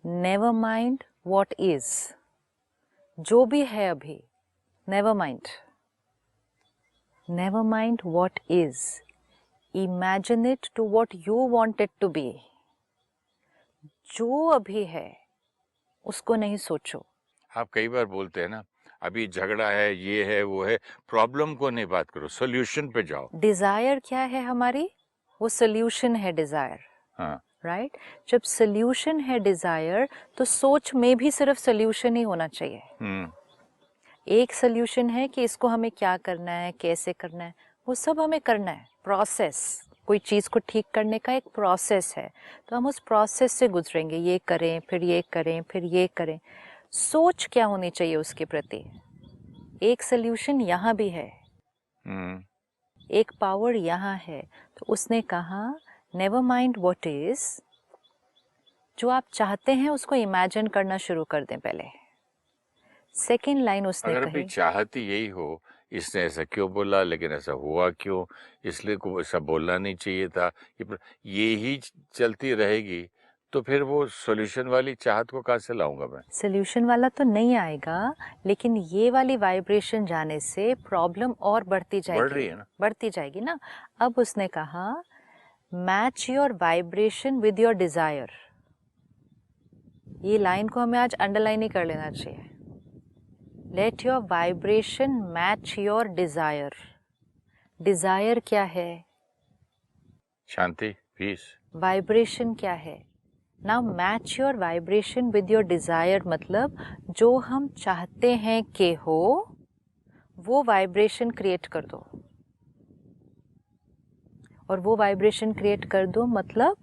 Never mind what is, जो भी है अभी, never mind, never mind what is, imagine it to what you want it to be. जो अभी है उसको नहीं सोचो। आप कई बार बोलते हैं ना, अभी झगड़ा है, ये है, वो है, प्रॉब्लम को नहीं बात करो, सोल्यूशन पे जाओ। डिजायर क्या है हमारी? वो सोल्यूशन है डिजायर। हाँ, राइट? जब सोल्यूशन है डिजायर, तो सोच में भी सिर्फ सोल्यूशन ही होना चाहिए। एक सोल्यूशन है कि इसको हमें क्या करना है, कैसे करना है, वो सब हमें करना है। प्रोसेस, कोई चीज़ को ठीक करने का एक प्रोसेस है, तो हम उस प्रोसेस से गुजरेंगे। ये करें, फिर ये करें, फिर ये करें। सोच क्या होनी चाहिए उसके प्रति? एक सोल्यूशन यहाँ भी है, एक पावर यहाँ है। तो उसने कहा नेवर माइंड व्हाट इज, जो आप चाहते हैं उसको इमेजिन करना शुरू कर दें पहले। सेकेंड लाइन उसने अगर कही, भी चाहती यही हो, इसने ऐसा क्यों बोला, लेकिन ऐसा हुआ क्यों, इसलिए को ऐसा बोलना नहीं चाहिए था, ये ही चलती रहेगी, तो फिर वो सॉल्यूशन वाली चाहत को कहाँ से लाऊंगा मैं? सोल्यूशन वाला तो नहीं आएगा, लेकिन ये वाली वाइब्रेशन जाने से प्रॉब्लम और बढ़ती जाएगी। बढ़ रही है ना? बढ़ती जाएगी ना। अब उसने कहा match your vibration with your desire. ये लाइन को हमें आज अंडरलाइन ही कर लेना चाहिए। Let your vibration match your desire. Desire क्या है? शांति, पीस। वाइब्रेशन क्या है? Now match your vibration with your desire, मतलब जो हम चाहते हैं कि हो वो वाइब्रेशन क्रिएट कर दो। और वो वाइब्रेशन क्रिएट कर दो मतलब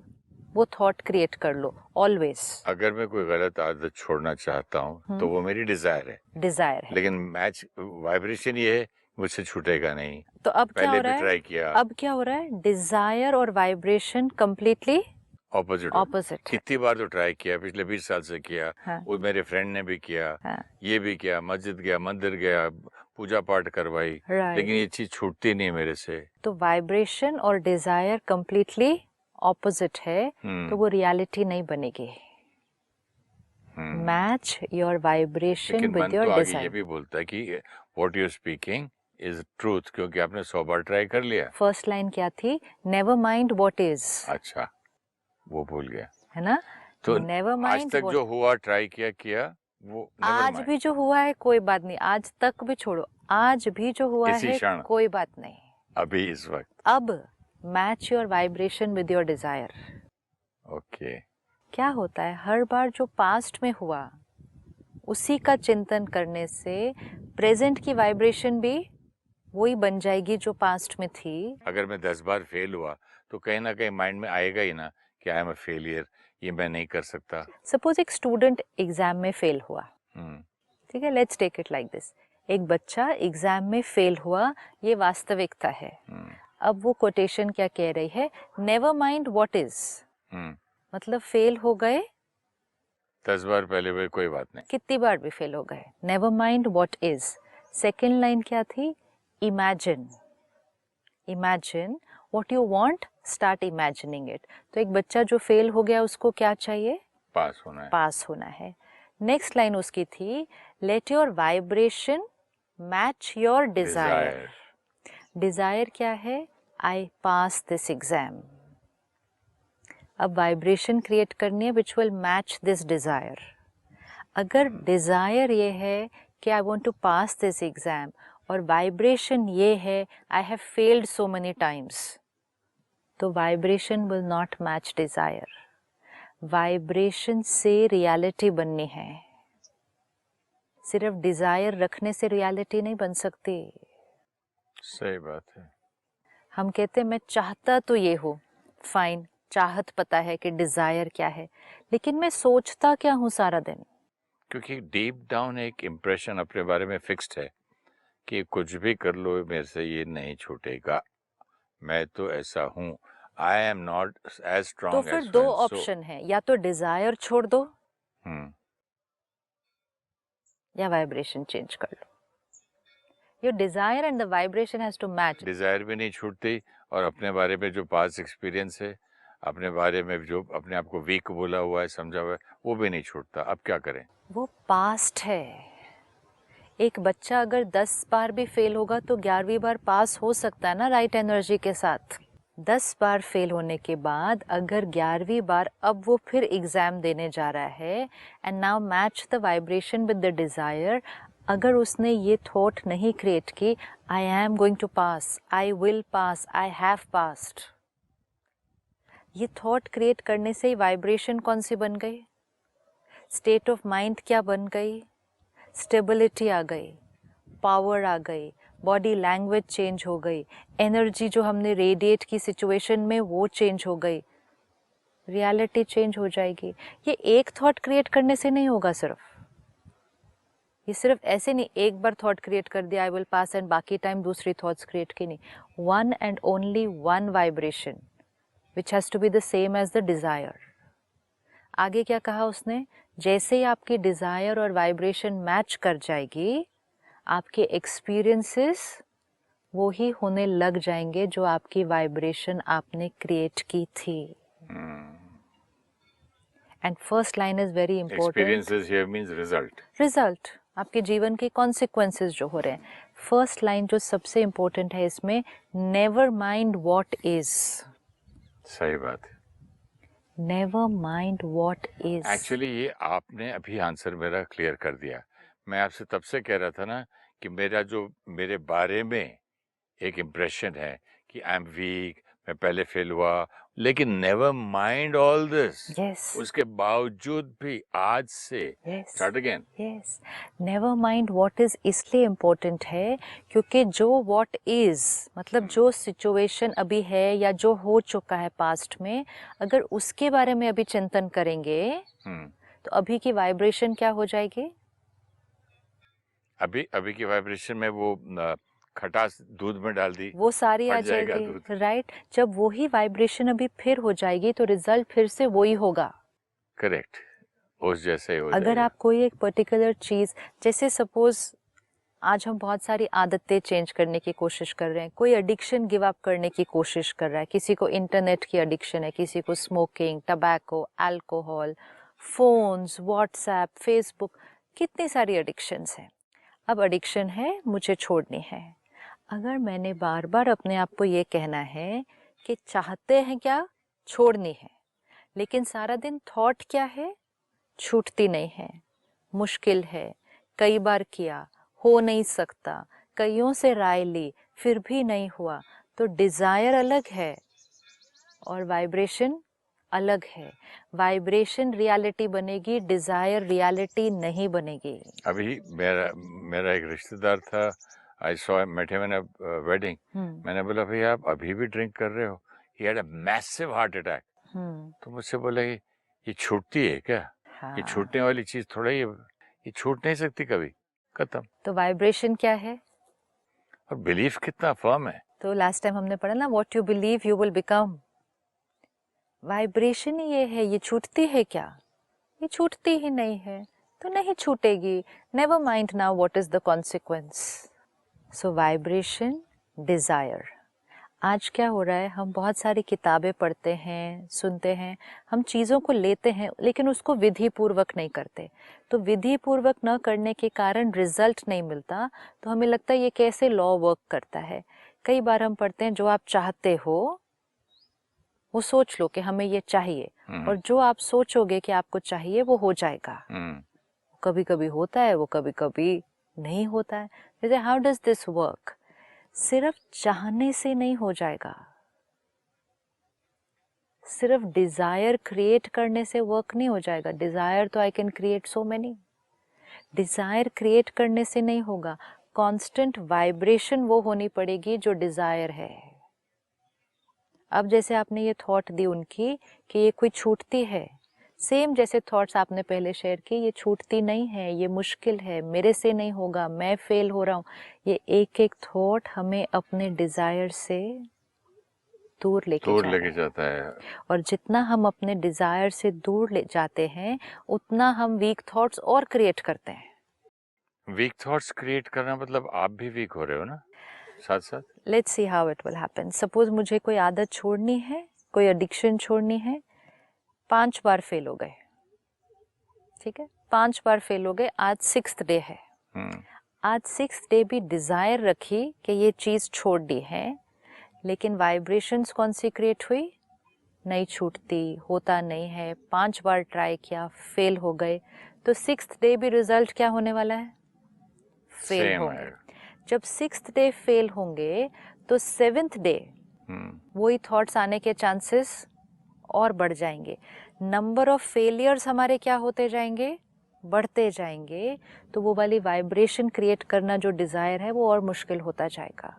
वो थॉट क्रिएट कर लो ऑलवेज। अगर मैं कोई गलत आदत छोड़ना चाहता हूँ तो वो मेरी डिजायर है। डिजायर है। लेकिन मैच वाइब्रेशन ये है, मुझसे छूटेगा नहीं। तो अब क्या हो पहले रहा भी है? ट्राई किया, अब क्या हो रहा है? डिजायर और वाइब्रेशन कंप्लीटली ऑपोजिट ऑपोजिट है। कितनी बार तो ट्राई किया, पिछले 20 साल से किया। हाँ। वो मेरे फ्रेंड ने भी किया। हाँ। ये भी किया, मस्जिद गया, मंदिर गया, पूजा पाठ करवाई, Right. लेकिन ये चीज छूटती नहीं मेरे से। तो वाइब्रेशन और डिजायर कंप्लीटली ऑपोजिट है, तो वो रियलिटी नहीं बनेगी। मैच योर वाइब्रेशन लेकिन विद मन योर तो आगे ये डिजायर। भी बोलता है कि what you speaking is truth, क्योंकि आपने 100 बार ट्राई कर लिया। फर्स्ट लाइन क्या थी? Never mind what is. अच्छा, वो भूल गया है ना? तो नेवर आज माइंड तक जो हुआ, ट्राई किया वो नेवर आज माइंड। भी जो हुआ है कोई बात नहीं, आज तक भी छोड़ो, आज भी जो हुआ इसी है क्षण, कोई बात नहीं। अभी इस वक्त। अब match your vibration with your Dzire. Okay. क्या होता है, हर बार जो पास्ट में हुआ उसी का चिंतन करने से प्रेजेंट की वाइब्रेशन भी वही बन जाएगी जो पास्ट में थी। अगर मैं 10 बार फेल हुआ तो कहीं ना कहीं माइंड में आएगा ही ना कि आई एम अ फेलियर, ये मैं नहीं कर सकता। सपोज एक स्टूडेंट एग्जाम में फेल हुआ, ठीक है, let's take it like this. एक बच्चा एग्जाम में फेल हुआ, ये वास्तविकता है। अब वो कोटेशन क्या कह रही है? नेवर माइंड व्हाट इज, मतलब फेल हो गए 10 बार पहले हुए कोई बात नहीं, कितनी बार भी फेल हो गए, never mind what is. Second line क्या थी? Imagine, imagine what you want, start imagining it. तो एक बच्चा जो फेल हो गया उसको क्या चाहिए? पास होना है। पास होना है। नेक्स्ट लाइन उसकी थी let your vibration match your desire. Desire क्या है? I pass this exam. अब वाइब्रेशन क्रिएट करनी है which will match this desire. अगर डिजायर ये है कि I want to pass this exam और वाइब्रेशन ये है I have failed so many times, तो vibration will not match desire. Vibration से रियलिटी बननी है, सिर्फ डिजायर रखने से रियलिटी नहीं बन सकती। सही बात है। हम कहते हैं मैं चाहता तो ये हूँ, फाइन, चाहत पता है कि डिजायर क्या है, लेकिन मैं सोचता क्या हूँ सारा दिन? क्योंकि डीप डाउन एक इम्प्रेशन अपने बारे में फिक्स्ड है कि कुछ भी कर लो मेरे से ये नहीं छूटेगा, मैं तो ऐसा हूँ, I am not as strong. तो फिर दो ऑप्शन है, या तो डिजायर छोड़ दो या वाइब्रेशन चेंज कर लो। Your desire and the vibration has to match. Desire भी नहीं छूटती और अपने बारे में जो पास्ट एक्सपीरियंस है, अपने बारे में जो अपने आप को वीक बोला हुआ है, समझा हुआ है, वो भी नहीं छूटता। अब क्या करें? वो पास्ट है। एक बच्चा अगर 10 बार भी फेल होगा तो 11वीं बार पास हो सकता है ना, राइट एनर्जी के साथ। 10 बार फेल होने के बाद अगर 11वीं बार अब वो फिर एग्जाम देने जा रहा है, and now match the vibration with the desire. अगर उसने ये थॉट नहीं क्रिएट की, I am going to pass, I will pass, I have passed, ये थॉट क्रिएट करने से ही वाइब्रेशन कौन सी बन गई, स्टेट ऑफ माइंड क्या बन गई, स्टेबिलिटी आ गई, पावर आ गई, बॉडी लैंग्वेज चेंज हो गई, एनर्जी जो हमने रेडिएट की सिचुएशन में वो चेंज हो गई, रियलिटी चेंज हो जाएगी। ये एक थॉट क्रिएट करने से नहीं होगा। ये सिर्फ ऐसे नहीं एक बार थॉट क्रिएट कर दिया आई विल पास एंड बाकी टाइम दूसरी थॉट्स क्रिएट की नहीं। One and only one vibration which has to be the same as the desire. आगे क्या कहा उसने, जैसे ही आपकी डिजायर और वाइब्रेशन मैच कर जाएगी, आपके एक्सपीरियंसेस वो ही होने लग जाएंगे जो आपकी वाइब्रेशन आपने क्रिएट की थी। And first line is very important. Experiences here means result. Result आपके जीवन के कॉन्सिक्वेंसेस जो हो रहे हैं। फर्स्ट लाइन जो सबसे इंपॉर्टेंट है इसमें, नेवर माइंड व्हाट इज। सही बात है। Never mind what is. Actually ये आपने अभी आंसर मेरा क्लियर कर दिया। मैं आपसे तब से कह रहा था ना कि मेरा जो मेरे बारे में एक इम्प्रेशन है कि आई एम वीक, मैं पहले फेल हुआ, लेकिन never mind all this. Yes उसके बावजूद भी आज से yes start again. Yes, never mind what is इसलिए इम्पोर्टेंट है क्योंकि जो व्हाट इज मतलब जो सिचुएशन अभी है या जो हो चुका है पास्ट में, अगर उसके बारे में अभी चिंतन करेंगे तो अभी की वाइब्रेशन क्या हो जाएगी। अभी की वाइब्रेशन में वो खटास दूध में डाल दी, वो सारी आ फट जाएगा जाएगी, दूध। राइट। जब वही वाइब्रेशन अभी फिर हो जाएगी तो रिजल्ट फिर से वही होगा। करेक्ट, उस जैसे ही हो अगर जाएगा। आप कोई एक पर्टिकुलर चीज, जैसे सपोज आज हम बहुत सारी आदतें चेंज करने की कोशिश कर रहे हैं, कोई एडिक्शन गिव अप करने की कोशिश कर रहा है, किसी को इंटरनेट की एडिक्शन है, किसी को smoking, tobacco, alcohol, phones, WhatsApp, Facebook, कितनी सारी एडिक्शंस हैं। अब एडिक्शन है, मुझे छोड़नी है। अगर मैंने बार बार अपने आप को ये कहना है कि चाहते हैं क्या, छोड़नी है, लेकिन सारा दिन थॉट क्या है, छूटती नहीं है, मुश्किल है, कई बार किया, हो नहीं सकता, कईयों से राय ली फिर भी नहीं हुआ, तो डिजायर अलग है और वाइब्रेशन अलग है। वाइब्रेशन रियलिटी बनेगी, डिजायर रियलिटी नहीं बनेगी। अभी मेरा एक रिश्तेदार था, I saw met him in a wedding. मैंने बोला भाई आप अभी भी ड्रिंक कर रहे हो? He had a massive heart attack. तो मुझसे बोला ये छूटती है क्या? ये छूटने वाली चीज थोड़ा ही, ये छूट नहीं सकती कभी, खत्म। तो वाइब्रेशन क्या है और बिलीफ कितना फर्म है। तो लास्ट टाइम हमने पढ़ा ना, what you believe you will become. Vibration ही ये है। ये छूटती है क्या? ये छूटती ही नहीं है तो नहीं छूटेगी। Never mind now what is the consequence. So vibration, desire. आज क्या हो रहा है, हम बहुत सारी किताबें पढ़ते हैं, सुनते हैं, हम चीज़ों को लेते हैं लेकिन उसको विधि पूर्वक नहीं करते। तो विधि पूर्वक न करने के कारण रिजल्ट नहीं मिलता, तो हमें लगता है ये कैसे लॉ वर्क करता है। कई बार हम पढ़ते हैं जो आप चाहते हो वो सोच लो कि हमें ये चाहिए, और जो आप सोचोगे कि आपको चाहिए वो हो जाएगा। कभी कभी होता है, वो कभी कभी नहीं होता है। जैसे हाउ डज दिस वर्क? सिर्फ चाहने से नहीं हो जाएगा, सिर्फ डिजायर क्रिएट करने से वर्क नहीं हो जाएगा। डिजायर तो I can create so many. Desire create करने से नहीं होगा, कांस्टेंट वाइब्रेशन वो होनी पड़ेगी जो डिजायर है। अब जैसे आपने ये थॉट दी उनकी कि ये कोई छूटती है, सेम जैसे थॉट्स आपने पहले शेयर की, ये छूटती नहीं है, ये मुश्किल है, मेरे से नहीं होगा, मैं फेल हो रहा हूँ, ये एक एक थॉट हमें अपने डिजायर से दूर लेके जाता है। और जितना हम अपने डिजायर से दूर ले जाते हैं उतना हम वीक थॉट्स और क्रिएट करते हैं। वीक थॉट्स क्रिएट करना मतलब आप भी वीक हो रहे हो ना साथ साथ। Let's see how it will happen. Suppose मुझे कोई आदत छोड़नी है, कोई एडिक्शन छोड़नी है, 5 बार फेल हो गए, ठीक है, 5 बार फेल हो गए, आज 6th डे है। आज 6th डे भी डिजायर रखी कि ये चीज छोड़नी है, लेकिन वाइब्रेशंस कौन सी क्रिएट हुई, नहीं छूटती, होता नहीं है, 5 बार ट्राई किया, फेल हो गए, तो 6th डे भी रिजल्ट क्या होने वाला है, फेल होंगे। जब 6th डे फेल होंगे तो 7th डे वही थॉट्स आने के चांसेस और बढ़ जाएंगे, नंबर ऑफ फेलियर्स हमारे क्या होते जाएंगे, बढ़ते जाएंगे, तो वो वाली वाइब्रेशन क्रिएट करना जो डिजायर है वो और मुश्किल होता जाएगा।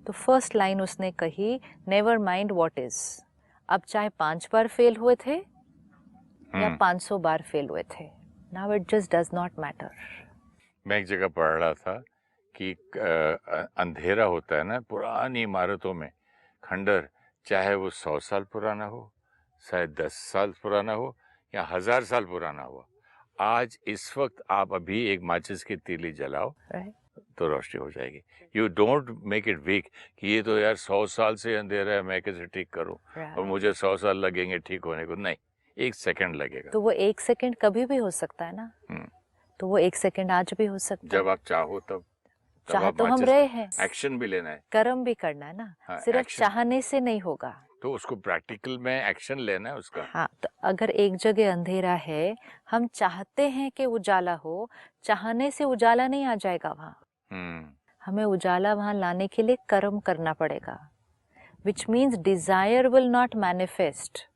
तो फर्स्ट लाइन उसने कही, नेवर माइंड व्हाट इज। अब चाहे 5 बार फेल हुए थे या 500 बार फेल हुए थे, now it just does not matter. मैं एक जगह पढ़ रहा था कि अंधेरा होता है ना पुरानी इमारतों में, खंडर, चाहे वो 100 साल पुराना हो, शायद 10 साल पुराना हो या 1000 साल पुराना हो, आज इस वक्त आप अभी एक माचिस की तीली जलाओ तो रोशनी हो जाएगी। You don't make it weak कि ये तो यार 100 साल से अंधेरा है, मैं कैसे ठीक करूं, और मुझे 100 साल लगेंगे ठीक होने को। नहीं, 1 सेकंड लगेगा। तो वो 1 सेकंड कभी भी हो सकता है ना, तो वो 1 सेकंड आज भी हो सकता है, जब आप चाहो तब चाह तो हम रहे हैं, एक्शन भी लेना है, कर्म भी करना है ना। हाँ, सिर्फ action। चाहने से नहीं होगा, तो उसको प्रैक्टिकल में एक्शन लेना है उसका। हाँ, तो अगर एक जगह अंधेरा है, हम चाहते हैं कि उजाला हो, चाहने से उजाला नहीं आ जाएगा वहां, हमें उजाला वहां लाने के लिए कर्म करना पड़ेगा, which means Dzire will not manifest,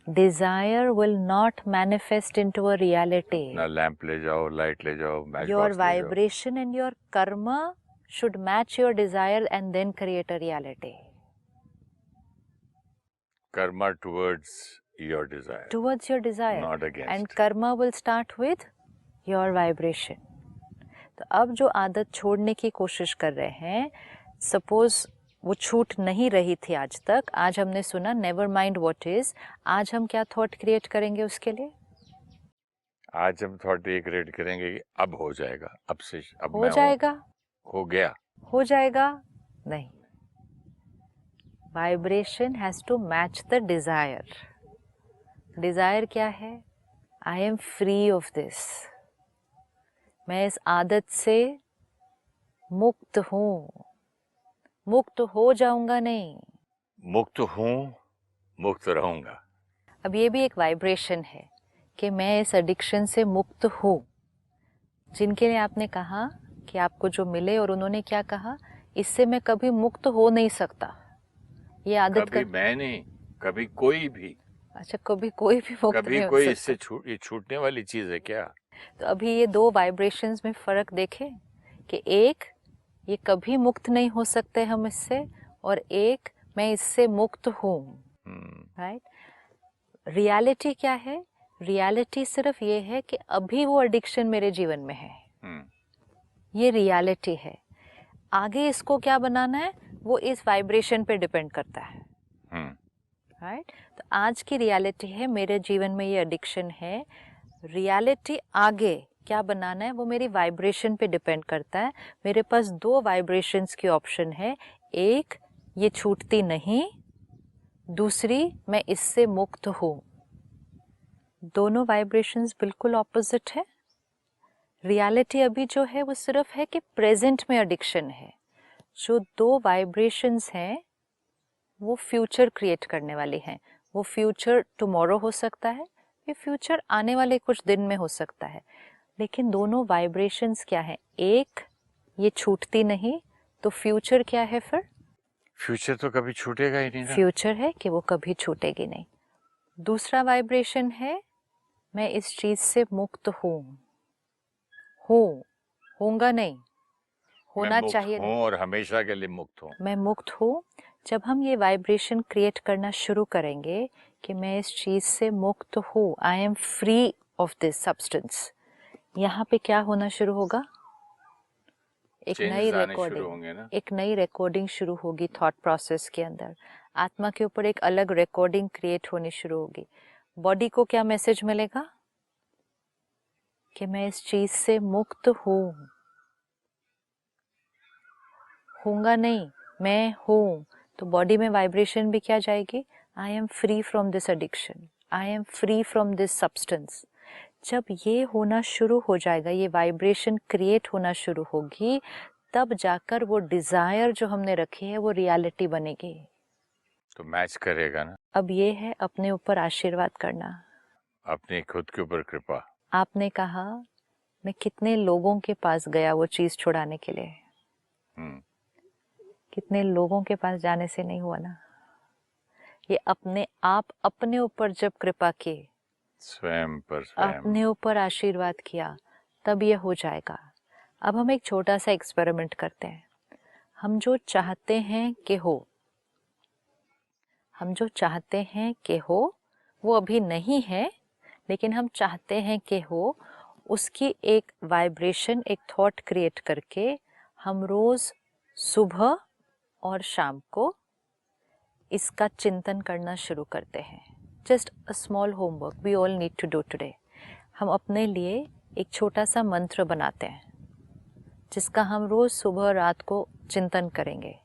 desire will not manifest into a reality. ना लैंप ले जाओ, लाइट ले जाओ, मैच Your बॉक्स ले जाओ। vibration and your karma should match your desire and then create a reality. Karma towards your desire. Towards your desire. Not against. And karma will start with your vibration. तो अब जो आदत छोड़ने की कोशिश कर रहे हैं, सपोज वो छूट नहीं रही थी आज तक, आज हमने सुना नेवर माइंड व्हाट इज, आज हम क्या थॉट क्रिएट करेंगे उसके लिए, आज हम थॉट ये क्रिएट करेंगे कि अब हो जाएगा, अब से अब हो जाएगा, हो गया, हो जाएगा, नहीं, vibration has to match the desire. Desire क्या है, I am free of this, मैं इस आदत से मुक्त हूं, मुक्त हो जाऊंगा नहीं, मुक्त हूं, मुक्त रहूंगा। अब ये भी एक वाइब्रेशन है कि मैं इस एडिक्शन से मुक्त हूं। जिनके लिए आपने कहा कि आपको जो मिले और उन्होंने क्या कहा, इससे मैं कभी मुक्त हो नहीं सकता, ये आदत कभी मैं नहीं, कभी कोई भी। अच्छा, कभी कोई भी मुक्त कभी नहीं कोई हो इससे ये छूटने वाली चीज है क्या? तो अभी ये 2 वाइब्रेशंस में फर्क देखें कि एक, ये कभी मुक्त नहीं हो सकते हम इससे, और एक, मैं इससे मुक्त हूं, राइट। रियलिटी क्या है, रियलिटी सिर्फ ये है कि अभी वो एडिक्शन मेरे जीवन में है, ये रियलिटी है। आगे इसको क्या बनाना है वो इस वाइब्रेशन पे डिपेंड करता है, राइट। तो आज की रियलिटी है, मेरे जीवन में ये एडिक्शन है, रियलिटी आगे क्या बनाना है वो मेरी वाइब्रेशन पे डिपेंड करता है। मेरे पास 2 वाइब्रेशंस की ऑप्शन है, एक ये छूटती नहीं, दूसरी मैं इससे मुक्त हूं। दोनों वाइब्रेशंस बिल्कुल ऑपोजिट है। रियलिटी अभी जो है वो सिर्फ है कि प्रेजेंट में एडिक्शन है, जो 2 वाइब्रेशंस हैं वो फ्यूचर क्रिएट करने वाली हैं। वो फ्यूचर टुमारो हो सकता है, ये फ्यूचर आने वाले कुछ दिन में हो सकता है, लेकिन दोनों वाइब्रेशंस क्या है, एक ये छूटती नहीं, तो फ्यूचर क्या है फिर, फ्यूचर तो कभी छूटेगा ही नहीं ना। फ्यूचर है कि वो कभी छूटेगी नहीं। दूसरा वाइब्रेशन है, मैं इस चीज से मुक्त हूँ, होऊंगा नहीं, होना चाहिए हूँ और हमेशा के लिए मुक्त हूँ, मैं मुक्त हूँ। जब हम ये वाइब्रेशन क्रिएट करना शुरू करेंगे कि मैं इस चीज से मुक्त हूँ, I am free of this substance, यहाँ पे क्या होना शुरू होगा, एक नई रिकॉर्डिंग, एक नई रिकॉर्डिंग शुरू होगी थॉट प्रोसेस के अंदर। आत्मा के ऊपर एक अलग रिकॉर्डिंग क्रिएट होनी शुरू होगी। बॉडी को क्या मैसेज मिलेगा कि मैं इस चीज से मुक्त हूँ, होऊंगा नहीं, मैं हूँ। तो बॉडी में वाइब्रेशन भी क्या जाएगी, आई am free from this addiction, I am free from this substance. जब ये होना शुरू हो जाएगा, ये वाइब्रेशन क्रिएट होना शुरू होगी, तब जाकर वो डिजायर जो हमने रखी है वो रियलिटी बनेगी, तो मैच करेगा ना। अब ये है अपने ऊपर आशीर्वाद करना, अपनी खुद के ऊपर कृपा। आपने कहा मैं कितने लोगों के पास गया वो चीज छुड़ाने के लिए, कितने लोगों के पास जाने से नहीं हुआ ना। ये अपने आप अपने ऊपर जब कृपा की, स्वयं पर स्वयं अपने ऊपर आशीर्वाद किया, तब ये हो जाएगा। अब हम एक छोटा सा एक्सपेरिमेंट करते हैं। हम जो चाहते हैं कि हो, हम जो चाहते हैं कि हो वो अभी नहीं है, लेकिन हम चाहते हैं कि हो, उसकी एक वाइब्रेशन, एक थॉट क्रिएट करके हम रोज सुबह और शाम को इसका चिंतन करना शुरू करते हैं। Just a small homework we all need to do today. हम अपने लिए एक छोटा सा मंत्र बनाते हैं जिसका हम रोज सुबह रात को चिंतन करेंगे।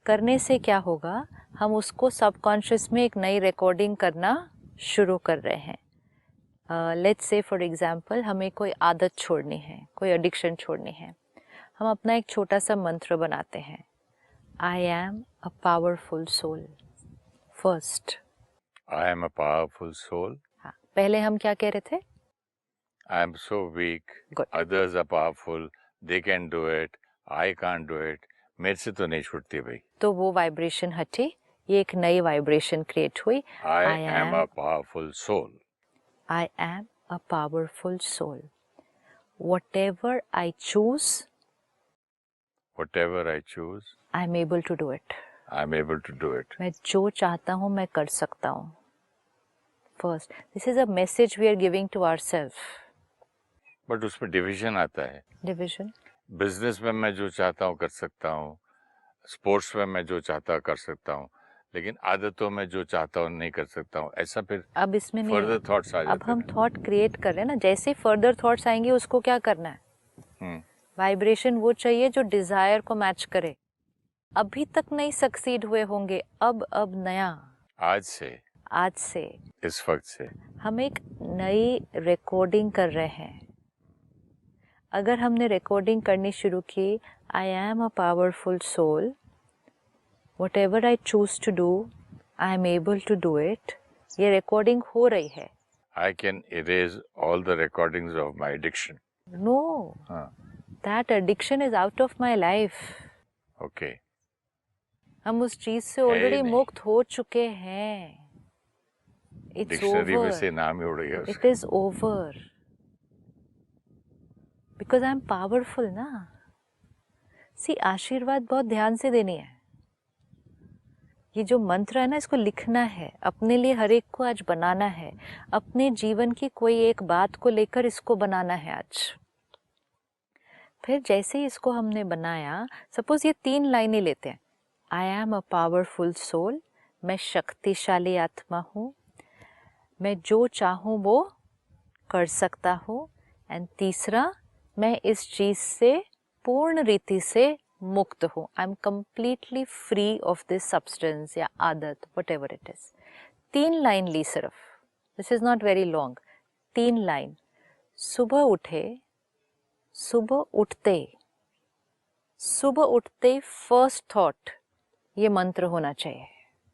करने से क्या होगा, हम उसको सबकॉन्शियस में एक नई रिकॉर्डिंग करना शुरू कर रहे हैं। लेट्स से फॉर एग्जांपल हमें कोई आदत छोड़नी है, कोई एडिक्शन छोड़नी है, हम अपना एक छोटा सा मंत्र बनाते हैं, I am a powerful soul first. I am a powerful soul. हाँ, पहले हम क्या कह रहे थे, I am so weak, Good. Others are powerful, they can do it, I can't do it, मेरे से तो नहीं छूटती भाई। तो वो वाइब्रेशन हटी, ये एक नई वाइब्रेशन क्रिएट हुई, I am a powerful soul. I am a powerful soul. Whatever I choose, Whatever I choose, I am able to do it. I am able to do it. मैं जो चाहता हूँ मैं कर सकता हूँ। First, this is a message we are giving to ourselves. But उसमें division आता है। Division. बिजनेस में मैं जो चाहता हूँ कर सकता हूँ, स्पोर्ट्स में मैं जो चाहता कर सकता हूँ, लेकिन आदतों में जो चाहता हूँ नहीं कर सकता हूँ। ऐसा फिर अब इसमें नहीं, फर्दर थॉट्स आ जाते अब हम हैं। थॉट क्रिएट कर रहे हैं ना, जैसे ही फर्दर थॉट्स आएंगे उसको क्या करना है, वाइब्रेशन वो चाहिए जो डिजायर को मैच करे। अभी तक नहीं सक्सीड हुए होंगे, अब नया, आज से इस वक्त से हम एक नई रिकॉर्डिंग कर रहे हैं। अगर हमने रिकॉर्डिंग करनी शुरू की, I am a powerful soul, whatever I choose to do I am able to do it, ये रिकॉर्डिंग हो रही है। I can erase all the recordings of my addiction. No, that addiction is out of my life. Okay, हम उस चीज से already मुक्त हो चुके हैं। इट्स डिक्शनरी में ओवर, से नाम ही उड़ गया इट उसका। Is over, because I am powerful ना। सी, आशीर्वाद बहुत ध्यान से देनी है। ये जो मंत्र है ना, इसको लिखना है, अपने लिए हर एक को आज बनाना है, अपने जीवन की कोई एक बात को लेकर इसको बनाना है आज। फिर जैसे ही इसको हमने बनाया, सपोज ये 3 लाइनें लेते हैं, I am a powerful soul, मैं शक्तिशाली आत्मा हूँ, मैं जो चाहूँ वो कर सकता हूँ, एंड तीसरा, मैं इस चीज से पूर्ण रीति से मुक्त हूँ, I am completely free of this substance या आदत, whatever it is. 3 line ली सिर्फ, this is not very long, 3 line. सुबह उठे, सुबह उठते फर्स्ट थॉट ये मंत्र होना चाहिए।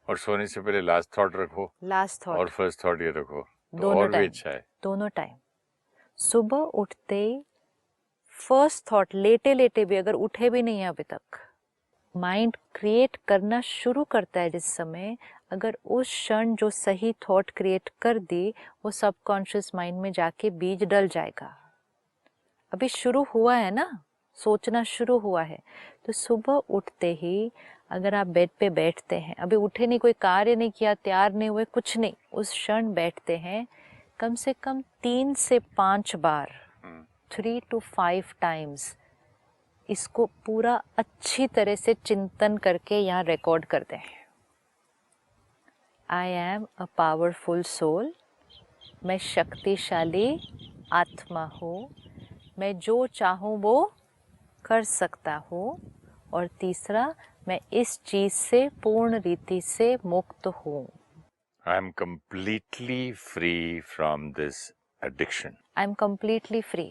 और सोने से पहले लास्ट थॉट रखो, लास्ट थॉट और फर्स्ट थॉट ये रखो, तो दोनों और भी टाइम, अच्छा है। दोनों टाइम। सुबह उठते फर्स्ट थॉट, लेटे लेटे भी, अगर उठे भी नहीं है अभी तक, माइंड क्रिएट करना शुरू करता है जिस समय, अगर उस क्षण जो सही थॉट क्रिएट कर दी, वो सबकॉन्शियस माइंड में जाके बीज डल जाएगा। अभी शुरू हुआ है ना, सोचना शुरू हुआ है। तो सुबह उठते ही अगर आप बेड पे बैठते हैं, अभी उठे नहीं, कोई कार्य नहीं किया, तैयार नहीं हुए, कुछ नहीं, उस क्षण बैठते हैं, कम से कम 3 से 5 बार, 3 to 5 टाइम्स इसको पूरा अच्छी तरह से चिंतन करके यहाँ रिकॉर्ड करते हैं। I am a powerful soul, मैं शक्तिशाली आत्मा हूँ, मैं जो चाहूँ वो कर सकता हूँ, और तीसरा, मैं इस चीज से पूर्ण रीति से मुक्त हूँ। I am completely free from this addiction. I am completely free.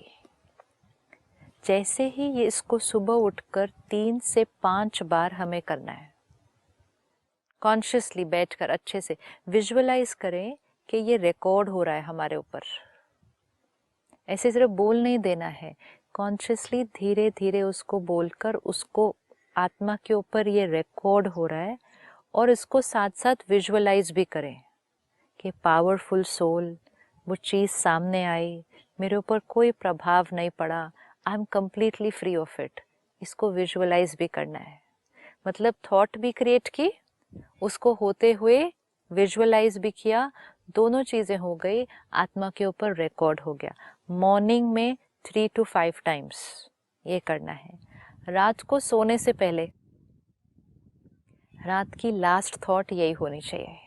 जैसे ही ये इसको सुबह उठकर 3 से 5 बार हमें करना है। कॉन्शियसली बैठकर अच्छे से विजुअलाइज करें कि ये रिकॉर्ड हो रहा है हमारे ऊपर। ऐसे सिर्फ बोल नहीं देना है, कॉन्शियसली धीरे धीरे उसको बोलकर उसको आत्मा के ऊपर ये रिकॉर्ड हो रहा है। और इसको साथ साथ विजुअलाइज भी करें कि पावरफुल सोल, वो चीज़ सामने आई, मेरे ऊपर कोई प्रभाव नहीं पड़ा, I am completely free of it. इसको विजुअलाइज भी करना है, मतलब थॉट भी क्रिएट की, उसको होते हुए विजुअलाइज भी किया, दोनों चीज़ें हो गई, आत्मा के ऊपर रिकॉर्ड हो गया। मॉर्निंग में 3 to 5 टाइम्स ये करना है। रात को सोने से पहले रात की लास्ट थॉट यही होनी चाहिए।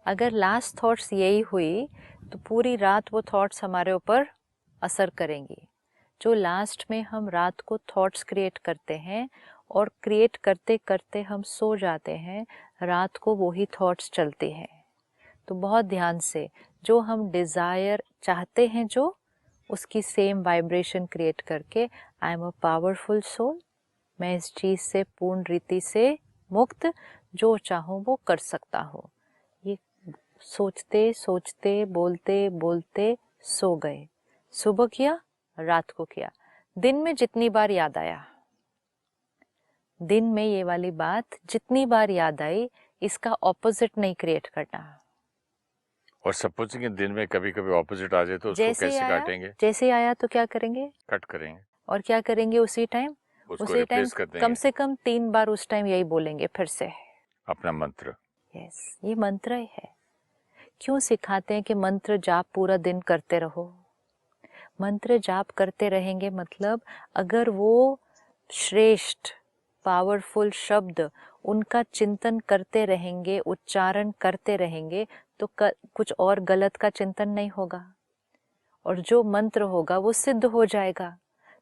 अगर लास्ट थॉट्स यही हुई तो पूरी रात वो थॉट्स हमारे ऊपर असर करेंगी। जो लास्ट में हम रात को थॉट्स क्रिएट करते हैं और क्रिएट करते करते हम सो जाते हैं, रात को वही थॉट्स चलती हैं। तो बहुत ध्यान से जो हम डिज़ायर चाहते हैं, जो उसकी सेम वाइब्रेशन क्रिएट करके, I am a powerful soul, मैं इस चीज़ से पूर्ण रीति से मुक्त, जो चाहूँ वो कर सकता हूँ। ये सोचते सोचते बोलते बोलते सो गए। सुबह किया, रात को किया, दिन में जितनी बार याद आया, दिन में ये वाली बात जितनी बार याद आई, इसका ऑपोजिट नहीं क्रिएट करना। और सपोजिंग दिन में कभी कभी ऑपोजिट आ जाए तो उसको कैसे काटेंगे? जैसे आया तो क्या करेंगे? कट करेंगे। और क्या करेंगे उसी टाइम? उसको उसी टाइम रिप्लेस कर देंगे। कम से कम 3 बार उस टाइम यही बोलेंगे फिर से, अपना मंत्र। यस, ये मंत्र ही है। क्यों सिखाते हैं कि मंत्र जाप पूरा दिन करते रहो? मंत्र जाप करते रहेंगे मतलब अगर वो श्रेष्ठ पावरफुल शब्द उनका चिंतन करते रहेंगे, उच्चारण करते रहेंगे, तो कुछ और गलत का चिंतन नहीं होगा और जो मंत्र होगा वो सिद्ध हो जाएगा।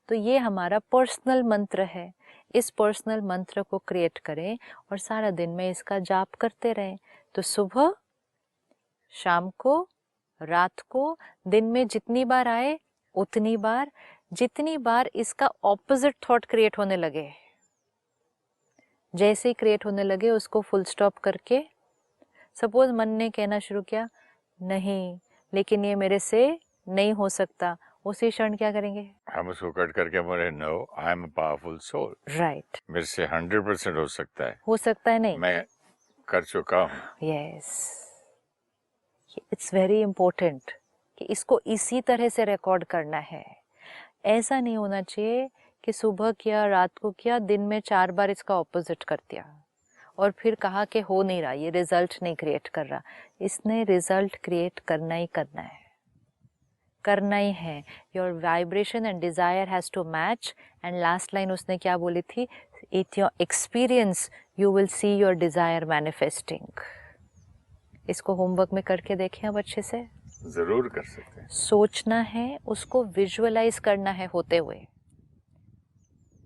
तो ये हमारा पर्सनल मंत्र है। इस पर्सनल मंत्र को क्रिएट करें और सारा दिन में इसका जाप करते रहें। तो सुबह, शाम को, रात को, दिन में जितनी बार आए उतनी बार, जितनी बार इसका ऑपोजिट थॉट क्रिएट होने लगे, जैसे ही क्रिएट होने लगे उसको फुल स्टॉप करके, सपोज मन ने कहना शुरू किया नहीं लेकिन ये मेरे से नहीं हो सकता, उसी क्षण क्या करेंगे? हम उसको कट करके बोले no, I am a powerful soul. Right. मेरे से 100% हो सकता है। हो सकता है नहीं, मैं कर चुका हूँ। यस, इट्स वेरी इम्पोर्टेंट कि इसको इसी तरह से रिकॉर्ड करना है। ऐसा नहीं होना चाहिए कि सुबह किया, रात को किया, दिन में 4 बार इसका ऑपोजिट कर दिया और फिर कहा कि हो नहीं रहा, ये रिजल्ट नहीं क्रिएट कर रहा। इसने रिजल्ट क्रिएट करना ही करना है, करना ही है। Your vibration and desire has to match. And last line उसने क्या बोली थी? It your experience you will see your desire manifesting. इसको होमवर्क में करके देखें अब अच्छे से। जरूर कर सकते हैं। सोचना है, उसको विजुअलाइज करना है होते हुए।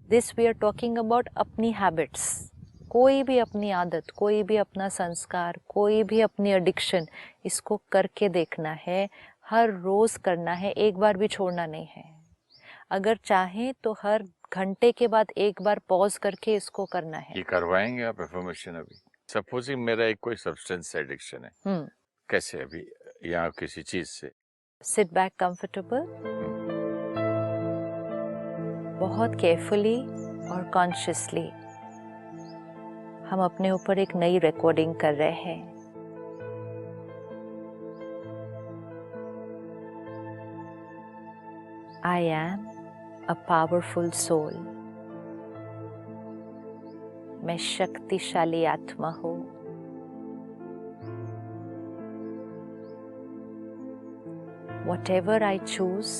This we are talking about अपनी हैबिट्स। कोई भी अपनी आदत, कोई भी अपना संस्कार, कोई भी अपनी एडिक्शन, इसको करके देखना है, हर रोज करना है, एक बार भी छोड़ना नहीं है। अगर चाहें तो हर घंटे के बाद एक बार पॉज करके इसको करना है। ये करवाएंगे आप एफर्मेशन? अभी सपोजिंग मेरा एक कोई सब्सटेंस एडिक्शन है, कैसे अभी या किसी चीज से? सिट बैक कंफर्टेबल, बहुत केयरफुली और कॉन्शियसली हम अपने ऊपर एक नई रिकॉर्डिंग कर रहे हैं। I am a powerful soul. मैं शक्तिशाली आत्मा हूँ। Whatever I choose,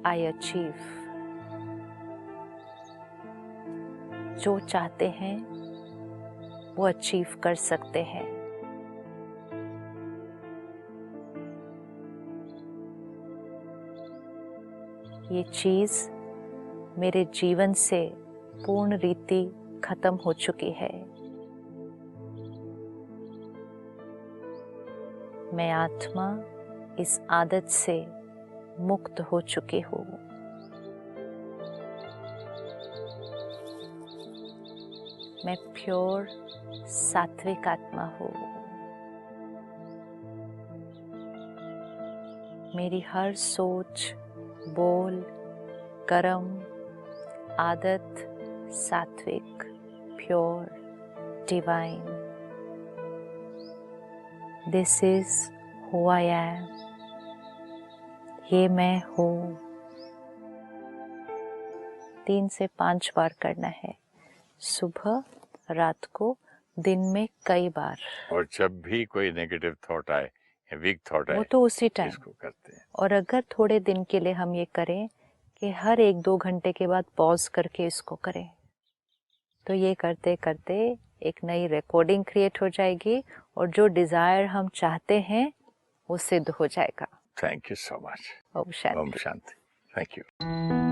I achieve. जो चाहते हैं वो अचीव कर सकते हैं। ये चीज मेरे जीवन से पूर्ण रीति खत्म हो चुकी है। मैं आत्मा इस आदत से मुक्त हो चुकी हूँ। मैं प्योर सात्विक आत्मा हूँ। मेरी हर सोच, बोल, कर्म, आदत सात्विक, pure, divine. This is who I am. ये मैं हूँ। 3 से 5 बार करना है, सुबह, रात को, दिन में कई बार। और जब भी कोई नेगेटिव थॉट आए या वीक थॉट आए वो तो उसी टाइम इसको करते हैं। और अगर थोड़े दिन के लिए हम ये करें कि हर 1-2 घंटे के बाद पॉज करके इसको करें, तो ये करते करते एक नई रिकॉर्डिंग क्रिएट हो जाएगी और जो डिजायर हम चाहते हैं वो सिद्ध हो जाएगा। Thank you so much. ओम शांति। ओम शांति। Thank you.